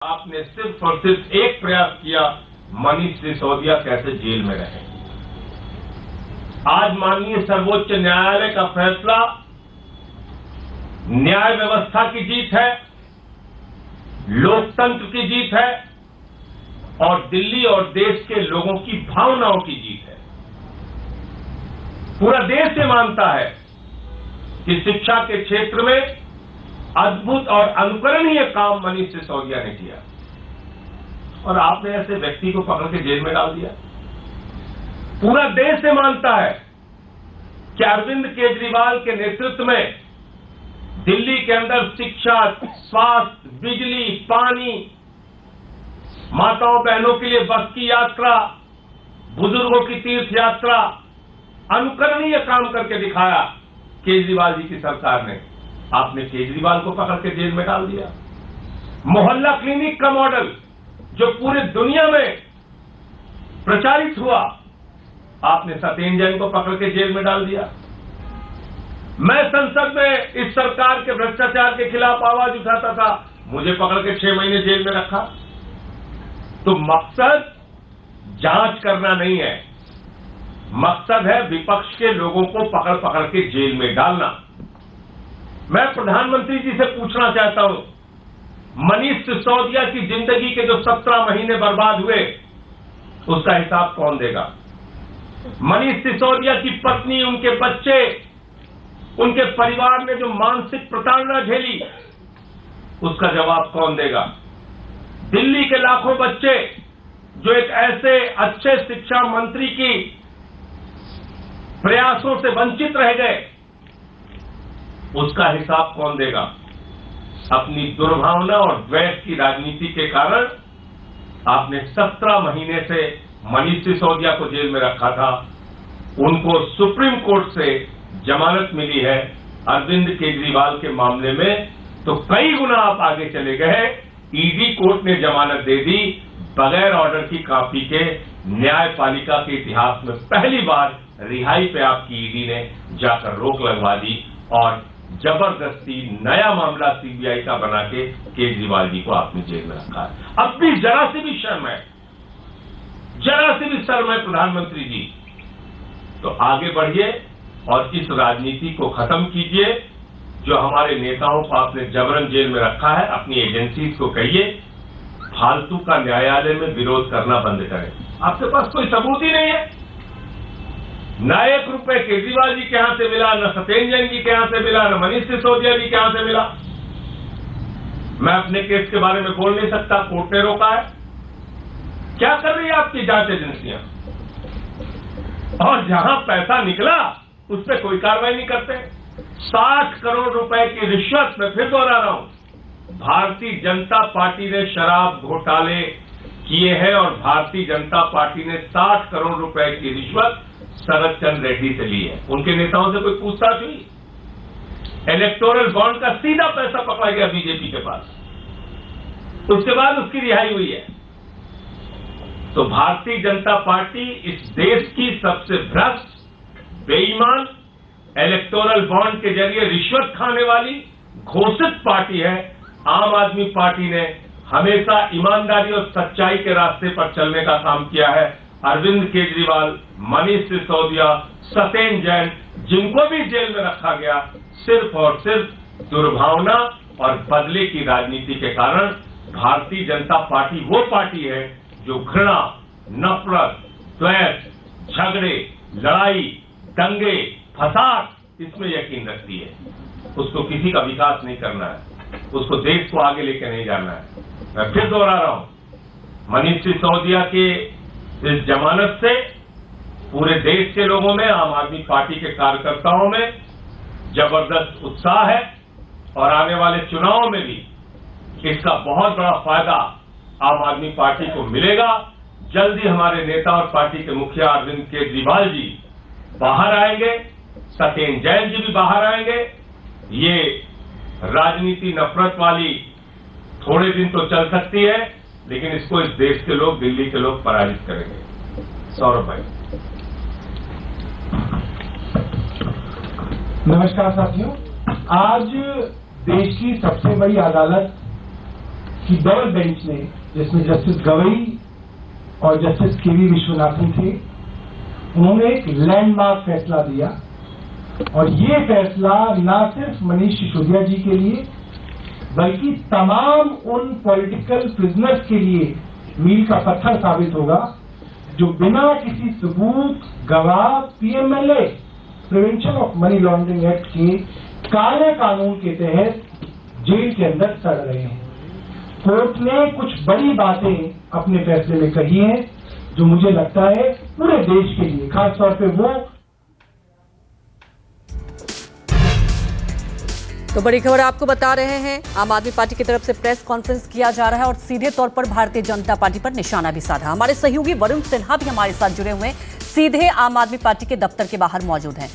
आपने सिर्फ और सिर्फ एक प्रयास किया, मनीष सिसोदिया कैसे जेल में रहे। आज माननीय सर्वोच्च न्यायालय का फैसला न्याय व्यवस्था की जीत है, लोकतंत्र की जीत है और दिल्ली और देश के लोगों की भावनाओं की जीत है। पूरा देश ये मानता है कि शिक्षा के क्षेत्र में अद्भुत और अनुकरणीय काम मनीष सिसोदिया ने किया और आपने ऐसे व्यक्ति को पकड़ के जेल में डाल दिया। पूरा देश ये मानता है कि अरविंद केजरीवाल के नेतृत्व में दिल्ली के अंदर शिक्षा, स्वास्थ्य, बिजली, पानी, माताओं बहनों के लिए बस की यात्रा, बुजुर्गों की तीर्थ यात्रा, अनुकरणीय काम करके दिखाया केजरीवाल जी की सरकार ने। आपने केजरीवाल को पकड़ के जेल में डाल दिया। मोहल्ला क्लिनिक का मॉडल जो पूरी दुनिया में प्रचारित हुआ, आपने सत्येंद्र जैन को पकड़ के जेल में डाल दिया। मैं संसद में इस सरकार के भ्रष्टाचार के खिलाफ आवाज उठाता था, मुझे पकड़ के 6 महीने जेल में रखा। तो मकसद जांच करना नहीं है, मकसद है विपक्ष के लोगों को पकड़ पकड़ के जेल में डालना। मैं प्रधानमंत्री जी से पूछना चाहता हूं, मनीष सिसोदिया की जिंदगी के जो 17 महीने बर्बाद हुए, उसका हिसाब कौन देगा? मनीष सिसोदिया की पत्नी, उनके बच्चे, उनके परिवार ने जो मानसिक प्रताड़ना झेली, उसका जवाब कौन देगा? दिल्ली के लाखों बच्चे जो एक ऐसे अच्छे शिक्षा मंत्री की प्रयासों से वंचित रह गए, उसका हिसाब कौन देगा? अपनी दुर्भावना और द्वेष की राजनीति के कारण आपने 17 महीने से मनीष सिसोदिया को जेल में रखा था। उनको सुप्रीम कोर्ट से जमानत मिली है अरविंद केजरीवाल के मामले में, तो कई गुना आप आगे चले गए। ईडी कोर्ट ने जमानत दे दी बगैर ऑर्डर की कॉपी के। न्यायपालिका के इतिहास में पहली बार रिहाई पे आपकी ईडी ने जाकर रोक लगवा दी और जबरदस्ती नया मामला सीबीआई का बना के केजरीवाल जी को आपने जेल में रखा है। अब भी जरा सी भी शर्म है, जरा सी भी शर्म है प्रधानमंत्री जी, तो आगे बढ़िए और इस राजनीति को खत्म कीजिए। जो हमारे नेताओं को आपने जबरन जेल में रखा है, अपनी एजेंसीज को कहिए फालतू का न्यायालय में विरोध करना बंद करें। आपके पास कोई सबूत ही नहीं है। न 1 रुपए केजरीवाल जी के यहां से मिला, न सत्येंद्र जैन जी के यहां से मिला, न मनीष सिसोदिया जी के यहां से मिला। मैं अपने केस के बारे में बोल नहीं सकता, कोर्ट ने रोका है। क्या कर रही है आपकी जांच एजेंसियां? और जहां पैसा निकला उस पर कोई कार्रवाई नहीं करते। 60 करोड़ रुपए की रिश्वत, मैं फिर दोहरा रहा हूं, भारतीय जनता पार्टी ने शराब घोटाले किए हैं और भारतीय जनता पार्टी ने 60 करोड़ रुपए की रिश्वत शरद चंद्र रेड्डी से ली है। उनके नेताओं से कोई पूछताछ हुई? इलेक्टोरल बॉन्ड का सीधा पैसा पकड़ा गया बीजेपी के पास, उसके बाद उसकी रिहाई हुई है। तो भारतीय जनता पार्टी इस देश की सबसे भ्रष्ट, बेईमान, इलेक्टोरल बॉन्ड के जरिए रिश्वत खाने वाली घोषित पार्टी है। आम आदमी पार्टी ने हमेशा ईमानदारी और सच्चाई के रास्ते पर चलने का काम किया है। अरविंद केजरीवाल, मनीष सिसोदिया, सत्येंद्र जैन, जिनको भी जेल में रखा गया, सिर्फ और सिर्फ दुर्भावना और बदले की राजनीति के कारण। भारतीय जनता पार्टी वो पार्टी है जो घृणा, नफरत, द्वेष, झगड़े, लड़ाई, दंगे, फसाद, इसमें यकीन रखती है। उसको किसी का विकास नहीं करना है, उसको देश को आगे लेकर नहीं जाना है। मैं फिर दोहरा रहा हूं, मनीष सिसोदिया के इस जमानत से पूरे देश के लोगों में, आम आदमी पार्टी के कार्यकर्ताओं में जबरदस्त उत्साह है और आने वाले चुनावों में भी इसका बहुत बड़ा फायदा आम आदमी पार्टी को मिलेगा। जल्दी हमारे नेता और पार्टी के मुखिया अरविंद केजरीवाल जी बाहर आएंगे, सत्येंद्र जैन जी भी बाहर आएंगे। ये राजनीति नफरत वाली थोड़े दिन तो चल सकती है, लेकिन इसको इस देश के लोग, दिल्ली के लोग पराजित करेंगे। सौरभ भाई। नमस्कार साथियों, आज देश की सबसे बड़ी अदालत की डबल बेंच ने, जिसमें जस्टिस गवई और जस्टिस केवी विश्वनाथन थे, उन्होंने एक लैंडमार्क फैसला दिया। और ये फैसला न सिर्फ मनीष सिसोदिया जी के लिए बल्कि तमाम उन पॉलिटिकल प्रिजनर्स के लिए मील का पत्थर साबित होगा जो बिना किसी सबूत, गवाह, PMLA prevention of money laundering act के काले कानून के तहत जेल के अंदर सड़ रहे हैं। कोर्ट ने कुछ बड़ी बातें अपने फैसले में कही हैं जो मुझे लगता है पूरे देश के लिए, खासतौर पे वो। तो बड़ी खबर आपको बता रहे हैं, आम आदमी पार्टी की तरफ से प्रेस कॉन्फ्रेंस किया जा रहा है और सीधे तौर पर भारतीय जनता पार्टी पर निशाना भी साधा। हमारे सहयोगी वरुण सिन्हा भी हमारे साथ जुड़े हुए हैं, सीधे आम आदमी पार्टी के दफ्तर के बाहर मौजूद हैं।